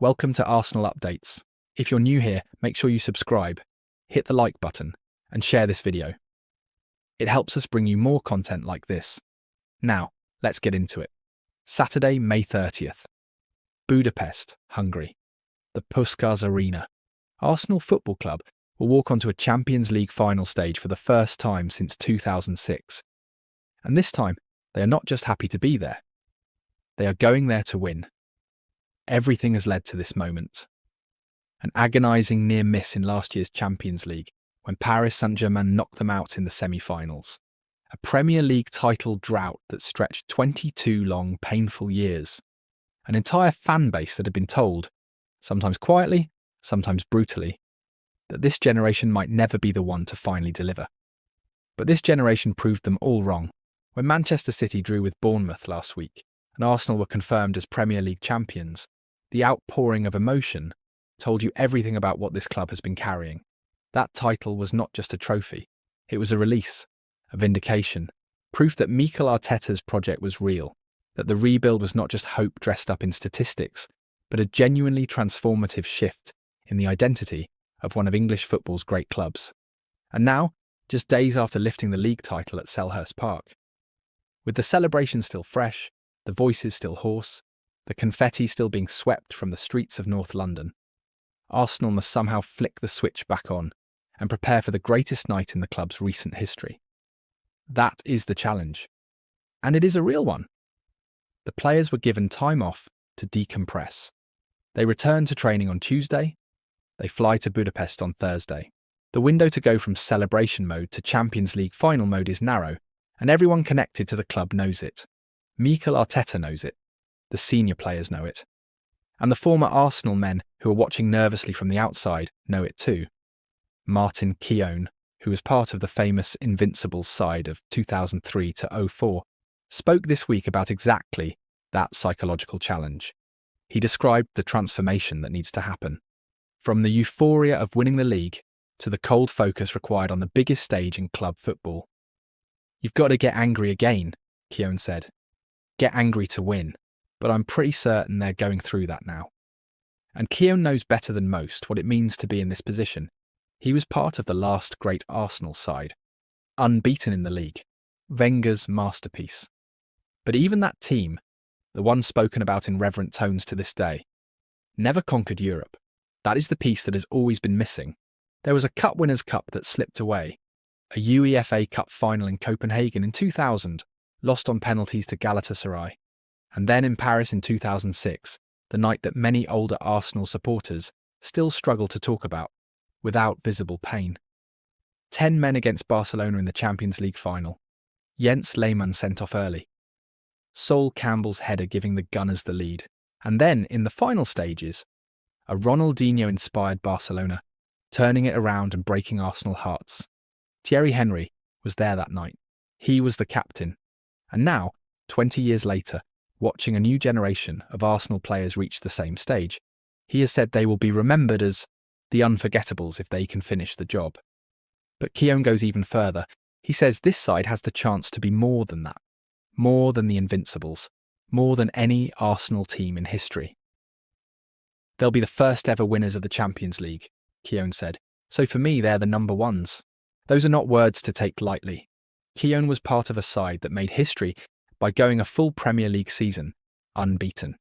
Welcome to Arsenal Updates. If you're new here, make sure you subscribe, hit the like button, and share this video. It helps us bring you more content like this. Now, let's get into it. Saturday, May 30th. Budapest, Hungary. The Puskás Arena. Arsenal Football Club will walk onto a Champions League final stage for the first time since 2006. And this time, they are not just happy to be there. They are going there to win. Everything has led to this moment. An agonising near miss in last year's Champions League when Paris Saint-Germain knocked them out in the semi-finals. A Premier League title drought that stretched 22 long, painful years. An entire fan base that had been told, sometimes quietly, sometimes brutally, that this generation might never be the one to finally deliver. But this generation proved them all wrong. When Manchester City drew with Bournemouth last week and Arsenal were confirmed as Premier League champions, the outpouring of emotion told you everything about what this club has been carrying. That title was not just a trophy. It was a release, a vindication, proof that Mikel Arteta's project was real, that the rebuild was not just hope dressed up in statistics, but a genuinely transformative shift in the identity of one of English football's great clubs. And now, just days after lifting the league title at Selhurst Park, with the celebration still fresh, the voices still hoarse, the confetti still being swept from the streets of North London, Arsenal must somehow flick the switch back on and prepare for the greatest night in the club's recent history. That is the challenge. And it is a real one. The players were given time off to decompress. They return to training on Tuesday. They fly to Budapest on Thursday. The window to go from celebration mode to Champions League final mode is narrow, and everyone connected to the club knows it. Mikel Arteta knows it. The senior players know it. And the former Arsenal men who are watching nervously from the outside know it too. Martin Keown, who was part of the famous Invincibles side of 2003 to 2004, spoke this week about exactly that psychological challenge. He described the transformation that needs to happen. From the euphoria of winning the league to the cold focus required on the biggest stage in club football. You've got to get angry again, Keown said. Get angry to win. But I'm pretty certain they're going through that now. And Keown knows better than most what it means to be in this position. He was part of the last great Arsenal side, unbeaten in the league, Wenger's masterpiece. But even that team, the one spoken about in reverent tones to this day, never conquered Europe. That is the piece that has always been missing. There was a Cup Winners' Cup that slipped away, a UEFA Cup final in Copenhagen in 2000, lost on penalties to Galatasaray. And then in Paris in 2006, the night that many older Arsenal supporters still struggle to talk about, without visible pain. 10 men against Barcelona in the Champions League final. Jens Lehmann sent off early. Sol Campbell's header giving the Gunners the lead. And then, in the final stages, a Ronaldinho-inspired Barcelona, turning it around and breaking Arsenal hearts. Thierry Henry was there that night. He was the captain. And now, 20 years later, watching a new generation of Arsenal players reach the same stage, he has said they will be remembered as the unforgettables if they can finish the job. But Keown goes even further. He says this side has the chance to be more than that, more than the Invincibles, more than any Arsenal team in history. They'll be the first ever winners of the Champions League, Keown said. So for me, they're the number ones. Those are not words to take lightly. Keown was part of a side that made history by going a full Premier League season, unbeaten.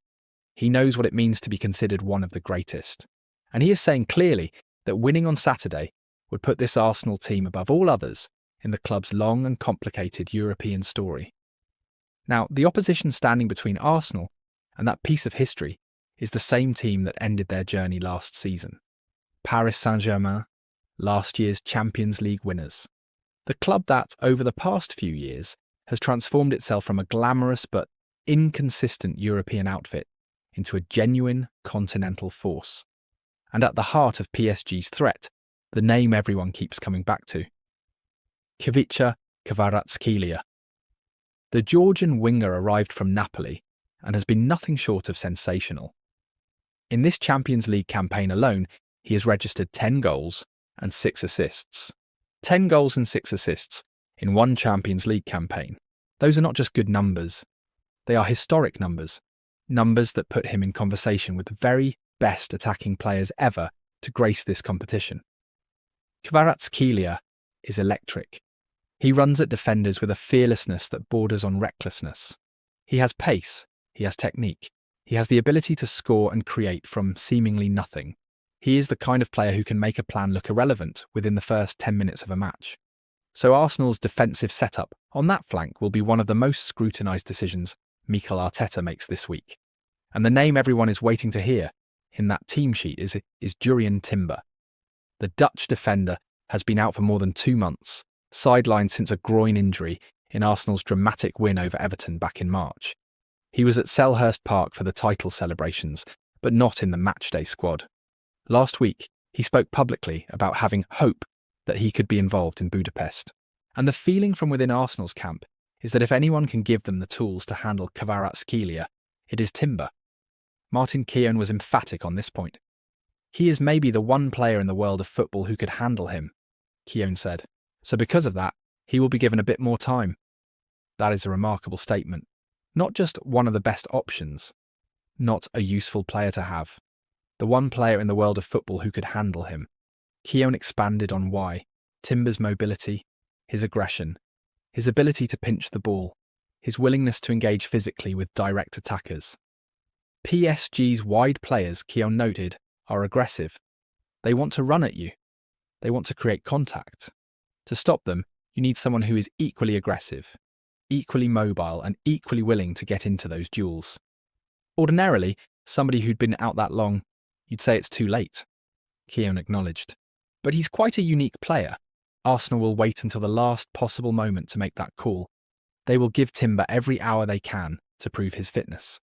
He knows what it means to be considered one of the greatest. And he is saying clearly that winning on Saturday would put this Arsenal team above all others in the club's long and complicated European story. Now, the opposition standing between Arsenal and that piece of history is the same team that ended their journey last season. Paris Saint-Germain, last year's Champions League winners. The club that, over the past few years, has transformed itself from a glamorous but inconsistent European outfit into a genuine continental force. And at the heart of PSG's threat, the name everyone keeps coming back to. Ivica Kvaratskhelia. The Georgian winger arrived from Napoli and has been nothing short of sensational. In this Champions League campaign alone, he has registered 10 goals and 6 assists. 10 goals and 6 assists in one Champions League campaign. Those are not just good numbers. They are historic numbers. Numbers that put him in conversation with the very best attacking players ever to grace this competition. Kvaratskhelia is electric. He runs at defenders with a fearlessness that borders on recklessness. He has pace, he has technique, he has the ability to score and create from seemingly nothing. He is the kind of player who can make a plan look irrelevant within the first 10 minutes of a match. So Arsenal's defensive setup on that flank will be one of the most scrutinised decisions Mikel Arteta makes this week. And the name everyone is waiting to hear in that team sheet is Jurrien Timber. The Dutch defender has been out for more than 2 months, sidelined since a groin injury in Arsenal's dramatic win over Everton back in March. He was at Selhurst Park for the title celebrations, but not in the matchday squad. Last week, he spoke publicly about having hope that he could be involved in Budapest. And the feeling from within Arsenal's camp is that if anyone can give them the tools to handle Kvaratskhelia, it is Timber. Martin Keown was emphatic on this point. He is maybe the one player in the world of football who could handle him, Keown said. So because of that, he will be given a bit more time. That is a remarkable statement. Not just one of the best options, not a useful player to have. The one player in the world of football who could handle him. Keown expanded on why: Timber's mobility, his aggression, his ability to pinch the ball, his willingness to engage physically with direct attackers. PSG's wide players, Keown noted, are aggressive. They want to run at you. They want to create contact. To stop them, you need someone who is equally aggressive, equally mobile, and equally willing to get into those duels. Ordinarily, somebody who'd been out that long, you'd say it's too late, Keown acknowledged. But he's quite a unique player. Arsenal will wait until the last possible moment to make that call. They will give Timber every hour they can to prove his fitness.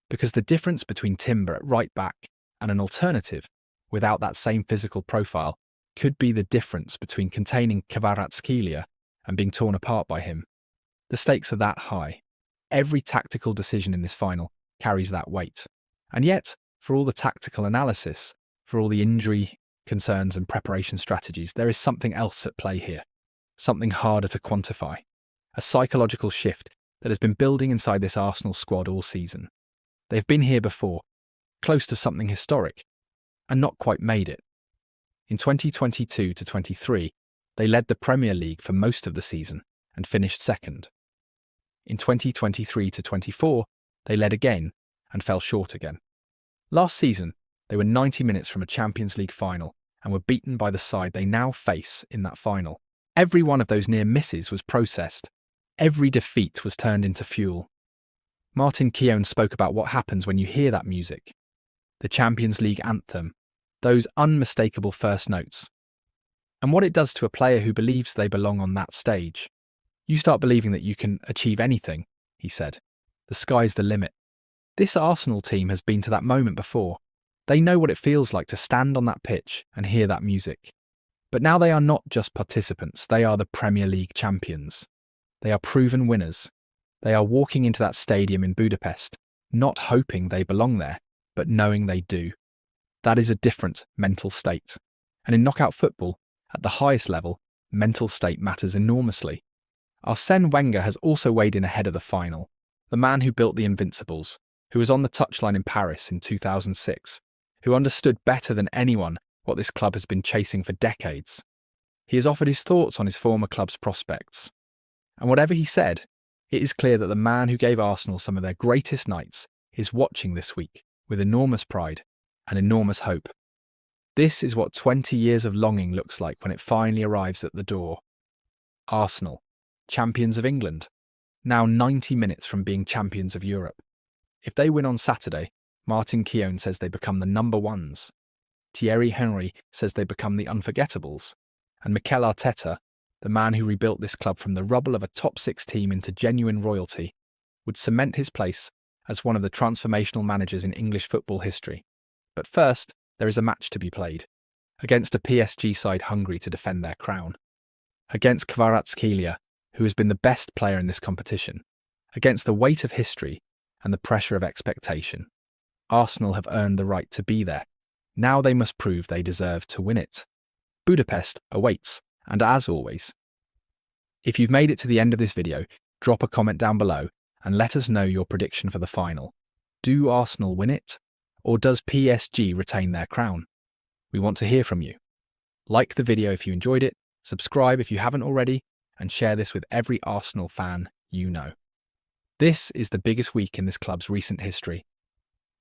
Because the difference between Timber at right back and an alternative without that same physical profile could be the difference between containing Kvaratskhelia and being torn apart by him. The stakes are that high. Every tactical decision in this final carries that weight. And yet, for all the tactical analysis, for all the injury concerns and preparation strategies, there is something else at play here. Something harder to quantify. A psychological shift that has been building inside this Arsenal squad all season. They've been here before, close to something historic, and not quite made it. In 2022-23, they led the Premier League for most of the season and finished second. In 2023-24, they led again and fell short again. Last season, they were 90 minutes from a Champions League final and were beaten by the side they now face in that final. Every one of those near misses was processed. Every defeat was turned into fuel. Martin Keown spoke about what happens when you hear that music. The Champions League anthem, those unmistakable first notes. And what it does to a player who believes they belong on that stage. You start believing that you can achieve anything, he said. The sky's the limit. This Arsenal team has been to that moment before. They know what it feels like to stand on that pitch and hear that music. But now they are not just participants, they are the Premier League champions. They are proven winners. They are walking into that stadium in Budapest, not hoping they belong there, but knowing they do. That is a different mental state. And in knockout football, at the highest level, mental state matters enormously. Arsène Wenger has also weighed in ahead of the final. The man who built the Invincibles, who was on the touchline in Paris in 2006, who understood better than anyone what this club has been chasing for decades. He has offered his thoughts on his former club's prospects. And whatever he said, it is clear that the man who gave Arsenal some of their greatest nights is watching this week with enormous pride and enormous hope. This is what 20 years of longing looks like when it finally arrives at the door. Arsenal, champions of England, now 90 minutes from being champions of Europe. If they win on Saturday, Martin Keown says they become the number ones. Thierry Henry says they become the unforgettables. And Mikel Arteta, the man who rebuilt this club from the rubble of a top six team into genuine royalty, would cement his place as one of the transformational managers in English football history. But first, there is a match to be played, against a PSG side hungry to defend their crown. Against Kvaratskhelia, who has been the best player in this competition. Against the weight of history and the pressure of expectation. Arsenal have earned the right to be there. Now they must prove they deserve to win it. Budapest awaits, and as always, if you've made it to the end of this video, drop a comment down below and let us know your prediction for the final. Do Arsenal win it? Or does PSG retain their crown? We want to hear from you. Like the video if you enjoyed it, subscribe if you haven't already, and share this with every Arsenal fan you know. This is the biggest week in this club's recent history.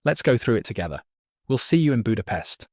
Let's go through it together. We'll see you in Budapest.